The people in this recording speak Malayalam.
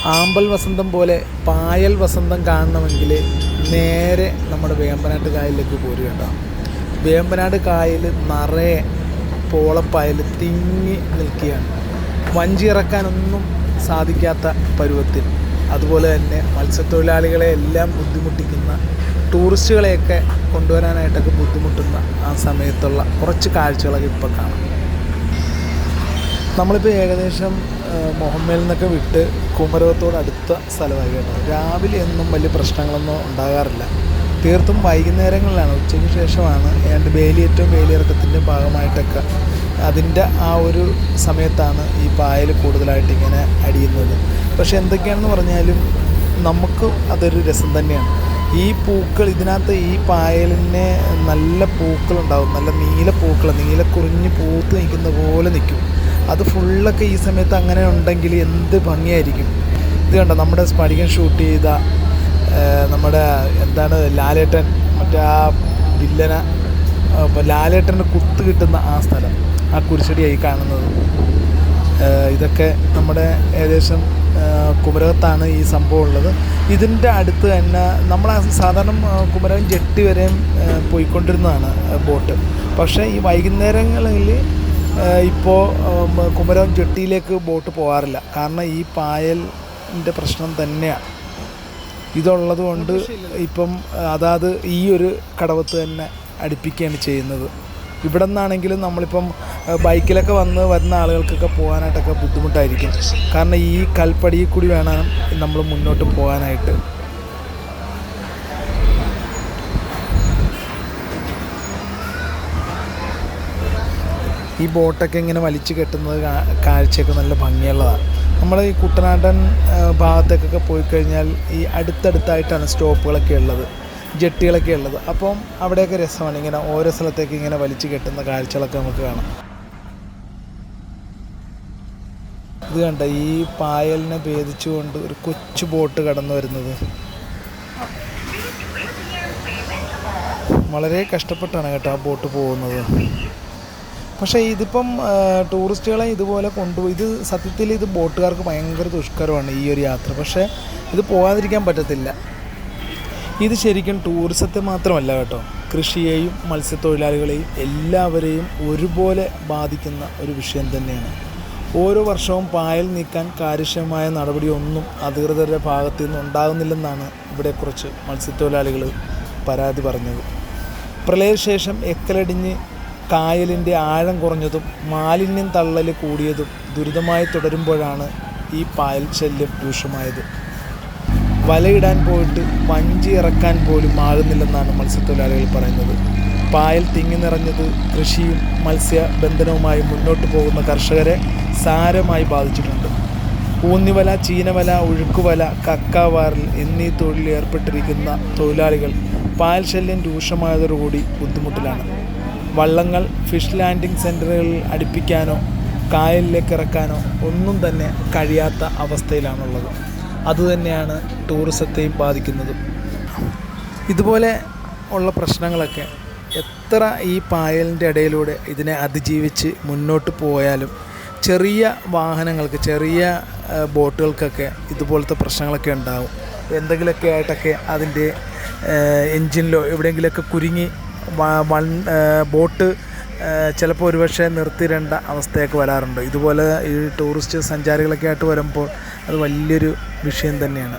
ആമ്പൽ വസന്തം പോലെ പായൽ വസന്തം കാണണമെങ്കിൽ നേരെ നമ്മുടെ വേമ്പനാട്ട് കായലിലേക്ക് പോരുകയുണ്ടോ. വേമ്പനാട് കായൽ നിറയെ പോളപ്പായൽ തിങ്ങി നിൽക്കുകയാണ്. വഞ്ചി ഇറക്കാനൊന്നും സാധിക്കാത്ത പരുവത്തിൽ. അതുപോലെ തന്നെ മത്സ്യത്തൊഴിലാളികളെ എല്ലാം ബുദ്ധിമുട്ടിക്കുന്ന, ടൂറിസ്റ്റുകളെയൊക്കെ കൊണ്ടുവരാനായിട്ടൊക്കെ ബുദ്ധിമുട്ടുന്ന ആ സമയത്തുള്ള കുറച്ച് കാഴ്ചകളൊക്കെ ഇപ്പോൾ കാണാം. നമ്മളിപ്പോൾ ഏകദേശം മുഹമ്മയിൽ നിന്നൊക്കെ വിട്ട് കുമരകത്തോട് അടുത്ത സ്ഥലമായി കേട്ടോ. രാവിലെ ഒന്നും വലിയ പ്രശ്നങ്ങളൊന്നും ഉണ്ടാകാറില്ല. തീർത്തും വൈകുന്നേരങ്ങളിലാണ്, ഉച്ചയ്ക്ക് ശേഷമാണ് വേലിയേറ്റവും വേലിയിറക്കത്തിൻ്റെ ഭാഗമായിട്ടൊക്കെ അതിൻ്റെ ആ ഒരു സമയത്താണ് ഈ പായൽ കൂടുതലായിട്ട് ഇങ്ങനെ അടിയുന്നത്. പക്ഷെ എന്തൊക്കെയാണെന്ന് പറഞ്ഞാലും നമുക്ക് അതൊരു രസം തന്നെയാണ്. ഈ പൂക്കൾ ഇതിനകത്ത്, ഈ പായലിന് നല്ല പൂക്കളുണ്ടാകും, നല്ല നീല കുറിഞ്ഞ് പൂത്ത് നിൽക്കുന്ന പോലെ നിൽക്കും. അത് ഫുള്ളൊക്കെ ഈ സമയത്ത് അങ്ങനെ ഉണ്ടെങ്കിൽ എന്ത് ഭംഗിയായിരിക്കും. ഇത് കണ്ടോ, നമ്മുടെ സ്ഫടികം ഷൂട്ട് ചെയ്ത നമ്മുടെ ലാലേട്ടൻ, മറ്റേ ആ വില്ലന ലാലേട്ടൻ്റെ കുത്ത് കിട്ടുന്ന ആ സ്ഥലം, ആ കുരിശടിയായി കാണുന്നത്. ഇതൊക്കെ നമ്മുടെ ഏകദേശം കുമരകത്താണ് ഈ സംഭവം ഉള്ളത്. ഇതിൻ്റെ അടുത്ത് തന്നെ നമ്മൾ സാധാരണ കുമരകം ജെട്ടി വരെയും പോയിക്കൊണ്ടിരുന്നതാണ് ബോട്ട്. പക്ഷേ ഈ വൈകുന്നേരങ്ങളിൽ ഇപ്പോൾ കുമരകം ജെട്ടിയിലേക്ക് ബോട്ട് പോകാറില്ല. കാരണം ഈ പായലിൻ്റെ പ്രശ്നം തന്നെയാണ്. ഇതുള്ളത് കൊണ്ട് ഇപ്പം അതാത് ഈ ഒരു കടവത്ത് തന്നെ അടുപ്പിക്കുകയാണ് ചെയ്യുന്നത്. ഇവിടെ നിന്നാണെങ്കിലും നമ്മളിപ്പം ബൈക്കിലൊക്കെ വരുന്ന ആളുകൾക്കൊക്കെ പോകാനായിട്ടൊക്കെ ബുദ്ധിമുട്ടായിരിക്കും. കാരണം ഈ കൽപ്പടിയിൽ കൂടി വേണം നമ്മൾ മുന്നോട്ട് പോകാനായിട്ട്. ഈ ബോട്ടൊക്കെ ഇങ്ങനെ വലിച്ചു കെട്ടുന്നത് കാഴ്ചയൊക്കെ നല്ല ഭംഗിയുള്ളതാണ്. നമ്മൾ ഈ കുട്ടനാടൻ ഭാഗത്തേക്കൊക്കെ പോയി കഴിഞ്ഞാൽ ഈ അടുത്തടുത്തായിട്ടാണ് സ്റ്റോപ്പുകളൊക്കെ ഉള്ളത്, ജെട്ടികളൊക്കെ ഉള്ളത്. അപ്പം അവിടെയൊക്കെ രസമാണ്, ഇങ്ങനെ ഓരോ സ്ഥലത്തേക്ക് ഇങ്ങനെ വലിച്ചു കെട്ടുന്ന കാഴ്ചകളൊക്കെ നമുക്ക് കാണാം. ഇത് കണ്ട, ഈ പായലിനെ ഭേദിച്ചുകൊണ്ട് ഒരു കൊച്ചു ബോട്ട് കടന്നു വരുന്നത് വളരെ കഷ്ടപ്പെട്ടാണ് കേട്ടോ ആ ബോട്ട് പോകുന്നത്. പക്ഷേ ഇതിപ്പം ടൂറിസ്റ്റുകളെ ഇതുപോലെ കൊണ്ടുപോയി, ഇത് സത്യത്തിൽ ഇത് ബോട്ടുകാർക്ക് ഭയങ്കര ദുഷ്കരമാണ് ഈ ഒരു യാത്ര. പക്ഷേ ഇത് പോകാതിരിക്കാൻ പറ്റത്തില്ല. ഇത് ശരിക്കും ടൂറിസത്തെ മാത്രമല്ല കേട്ടോ, കൃഷിയെയും മത്സ്യത്തൊഴിലാളികളെയും എല്ലാവരെയും ഒരുപോലെ ബാധിക്കുന്ന ഒരു വിഷയം തന്നെയാണ്. ഓരോ വർഷവും പായൽ നീക്കാൻ കാര്യക്ഷമമായ നടപടിയൊന്നും അധികൃതരുടെ ഭാഗത്തു നിന്ന് ഉണ്ടാകുന്നില്ലെന്നാണ് ഇവിടെ കുറച്ച് മത്സ്യത്തൊഴിലാളികൾ പരാതി പറഞ്ഞത്. പ്രളയശേഷം എക്കലടിഞ്ഞ് കായലിൻ്റെ ആഴം കുറഞ്ഞതും മാലിന്യം തള്ളൽ കൂടിയതും ദുരിതമായി തുടരുമ്പോഴാണ് ഈ പായൽ ശല്യം രൂക്ഷമായത്. വലയിടാൻ പോയിട്ട് വഞ്ചി ഇറക്കാൻ പോലും ആകുന്നില്ലെന്നാണ് മത്സ്യത്തൊഴിലാളികൾ പറയുന്നത്. പായൽ തിങ്ങി നിറഞ്ഞത് കൃഷിയും മത്സ്യബന്ധനവുമായി മുന്നോട്ട് പോകുന്ന കർഷകരെ സാരമായി ബാധിച്ചിട്ടുണ്ട്. ഊന്നിവല, ചീനവല, ഒഴുക്കുവല, കക്കാവാറൽ എന്നീ തൊഴിലിൽ ഏർപ്പെട്ടിരിക്കുന്ന തൊഴിലാളികൾ പായൽ ശല്യം രൂക്ഷമായതോടുകൂടി ബുദ്ധിമുട്ടിലാണ്. വള്ളങ്ങൾ ഫിഷ് ലാൻഡിംഗ് സെൻ്ററുകളിൽ അടുപ്പിക്കാനോ കായലിലേക്ക് ഇറക്കാനോ ഒന്നും തന്നെ കഴിയാത്ത അവസ്ഥയിലാണുള്ളത്. അതുതന്നെയാണ് ടൂറിസത്തെയും ബാധിക്കുന്നതും. ഇതുപോലെ ഉള്ള പ്രശ്നങ്ങളൊക്കെ എത്ര ഈ പായലിൻ്റെ ഇടയിലൂടെ ഇതിനെ അതിജീവിച്ച് മുന്നോട്ട് പോയാലും ചെറിയ വാഹനങ്ങൾക്ക്, ചെറിയ ബോട്ടുകൾക്കൊക്കെ ഇതുപോലത്തെ പ്രശ്നങ്ങളൊക്കെ ഉണ്ടാവും. എന്തെങ്കിലുമൊക്കെ ആയിട്ടൊക്കെ അതിൻ്റെ എൻജിനിലോ എവിടെയെങ്കിലുമൊക്കെ കുരുങ്ങി ബോട്ട് ചിലപ്പോൾ ഒരുപക്ഷെ നിർത്തിയിടേണ്ട അവസ്ഥയൊക്കെ വരാറുണ്ട്. ഇതുപോലെ ഈ ടൂറിസ്റ്റ് സഞ്ചാരികളൊക്കെ ആയിട്ട് വരുമ്പോൾ അത് വലിയൊരു വിഷയം തന്നെയാണ്.